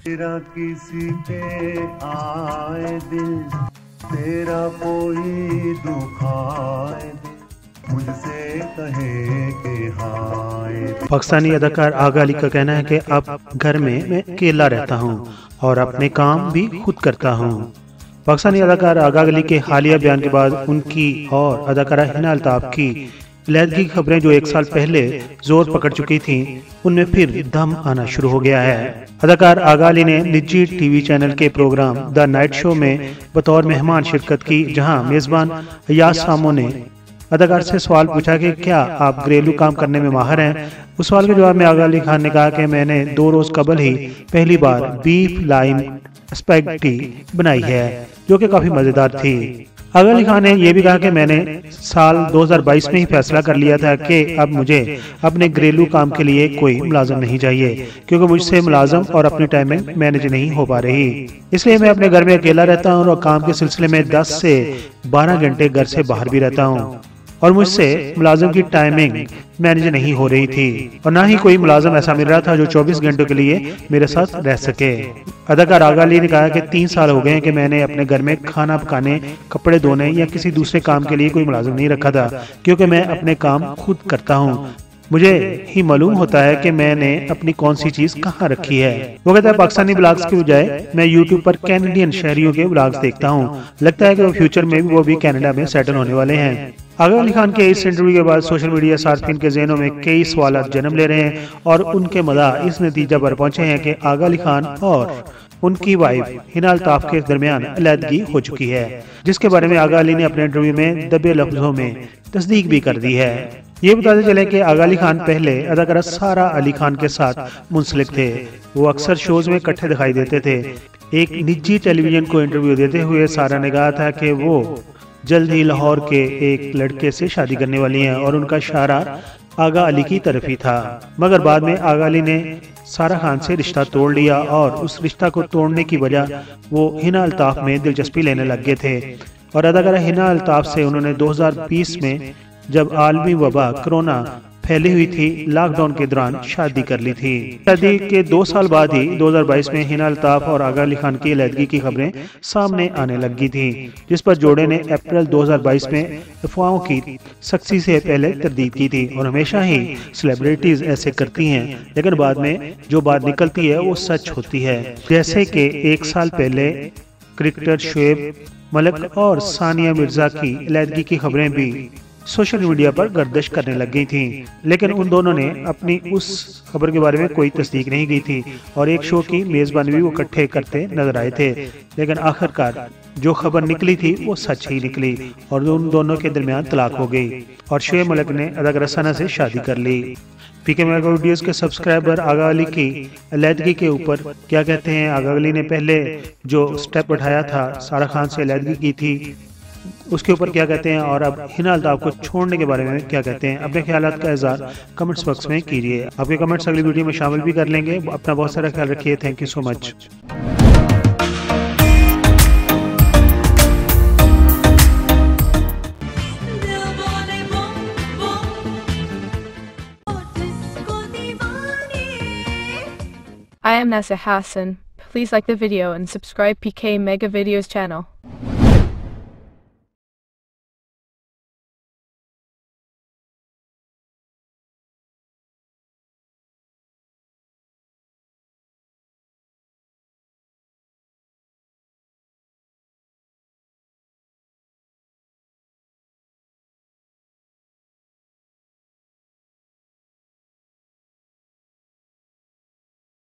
تیرا کسی پہ آئے دل تیرا کوئی دکھائے دل مجھ سے کہے کہ ہائے. پاکستانی اداکار آغا علی کا کہنا ہے کہ اب گھر میں اکیلا رہتا ہوں اور اپنے کام بھی خود کرتا ہوں. پاکستانی اداکار آغا علی کے حالیہ بیان کے بعد ان کی اور اداکارہ حنا الطاف کی علیحدگی کی خبریں جو ایک سال پہلے زور پکڑ چکی تھیں ان میں پھر دم آنا شروع ہو گیا ہے. اداکار آغا علی نے نجی ٹی وی چینل کے پروگرام دا نائٹ شو میں بطور مہمان شرکت کی، جہاں میزبان ایاز سامو نے اداکار سے سوال پوچھا کہ کیا آپ گھریلو کام کرنے میں ماہر ہیں. اس سوال کے جواب میں آغا علی خان نے کہا کہ میں نے 2 روز قبل ہی پہلی بار بیف لائم اسپیگٹی بنائی ہے جو کہ کافی مزیدار تھی. آغا علی خان نے یہ بھی کہا کہ میں نے سال 2022 میں ہی فیصلہ کر لیا تھا کہ اب مجھے اپنے گھریلو کام کے لیے کوئی ملازم نہیں چاہیے، کیونکہ مجھ سے ملازم اور اپنی ٹائمنگ مینج نہیں ہو پا رہی. اس لیے میں اپنے گھر میں اکیلا رہتا ہوں اور کام کے سلسلے میں 10 سے 12 گھنٹے گھر سے باہر بھی رہتا ہوں، اور مجھ سے ملازم کی ٹائمنگ مینج نہیں ہو رہی تھی اور نہ ہی کوئی ملازم ایسا مل رہا تھا جو 24 گھنٹوں کے لیے میرے ساتھ رہ سکے. اداکار آغا علی نے کہا کہ 3 سال ہو گئے ہیں کہ میں نے اپنے گھر میں کھانا پکانے، کپڑے دھونے یا کسی دوسرے کام کے لیے کوئی ملازم نہیں رکھا تھا، کیونکہ میں اپنے کام خود کرتا ہوں. مجھے ہی معلوم ہوتا ہے کہ میں نے اپنی کون سی چیز کہاں رکھی ہے. وہ کہتا ہے پاکستانی بلاگز کی بجائے میں یوٹیوب پر کینیڈین شہریوں کے بلاگز دیکھتا ہوں. لگتا ہے کہ وہ فیوچر میں بھی وہ بھی کینیڈا میں سیٹل ہونے والے ہیں. آغا علی خان کے اس انٹرویو کے بعد سوشل میڈیا صارفین کے ذہنوں میں کئی سوالات جنم لے رہے ہیں اور ان کے مداح اس نتیجہ پر پہنچے ہیں کہ آغا علی خان اور ان کی وائف حنا الطاف کے درمیان علیحدگی ہو چکی ہے، جس کے بارے میں آغا علی نے اپنے انٹرویو میں دبے لفظوں میں تصدیق بھی کر دی ہے. یہ بتاتے چلے کہ آغا علی خان پہلے اداکارہ سارہ علی خان کے ساتھ منسلک تھے. وہ اکثر شوز میں اکٹھے دکھائی دیتے تھے. ایک نجی ٹیلی ویژن کو انٹرویو دیتے ہوئے سارہ نے کہا تھا کہ وہ جلد ہی لاہور کے ایک لڑکے سے شادی کرنے والی ہیں اور ان کا اشارہ آغا علی کی طرف ہی تھا، مگر بعد میں آغا علی نے سارہ خان سے رشتہ توڑ لیا اور اس رشتہ کو توڑنے کی وجہ وہ حنا الطاف میں دلچسپی لینے لگ گئے تھے اور اداکارہ حنا الطاف سے انہوں نے 2020 میں جب عالمی وبا کرونا پھیلی ہوئی تھی لاک ڈاؤن کے دوران شادی کر لی تھی. شادی کے 2 سال بعد ہی 2022 میں حنا الطاف اور آغا علی خان کی علیحدگی کی خبریں سامنے آنے لگی تھیں، جس پر جوڑے نے اپریل 2022 میں افواہوں کی سختی سے پہلے تردید کی تھی. اور ہمیشہ ہی سیلیبریٹیز ایسے کرتی ہیں لیکن بعد میں جو بات نکلتی ہے وہ سچ ہوتی ہے. جیسے کہ 1 سال پہلے کرکٹر شعیب ملک اور ثانیہ مرزا کی علیحدگی کی خبریں بھی سوشل میڈیا پر گردش کرنے لگ گئی تھیں، لیکن ان دونوں نے اپنی اس خبر کے بارے میں کوئی تصدیق نہیں کی تھی اور ایک شو کی میزبانی بھی وہ اکٹھے کرتے نظر آئے تھے. لیکن آخرکار جو خبر نکلی تھی وہ سچ ہی نکلی اور ان دونوں کے درمیان طلاق ہو گئی اور شعیب ملک نے اداکارہ ثنا سے شادی کر لی. پی کے میگا ویڈیوز کے سبسکرائبر آغا علی کی علیحدگی کے اوپر کیا کہتے ہیں؟ آغا علی نے پہلے جو سٹیپ اٹھایا تھا سارہ خان سے علیحدگی کی تھی اس کے اوپر کیا کہتے ہیں، اور اب حنا الطاف کو چھوڑنے کے بارے میں کیا کہتے ہیں؟ اپنے خیالات کا اظہار کمنٹس باکس میں کیجیے. آپ کے کمنٹس اگلی ویڈیو میں شامل بھی کر لیں گے. اپنا بہت سارا خیال رکھیے. Thank you so much. I am Nasser Hassan. Please like the video and subscribe PK Mega Videos channel.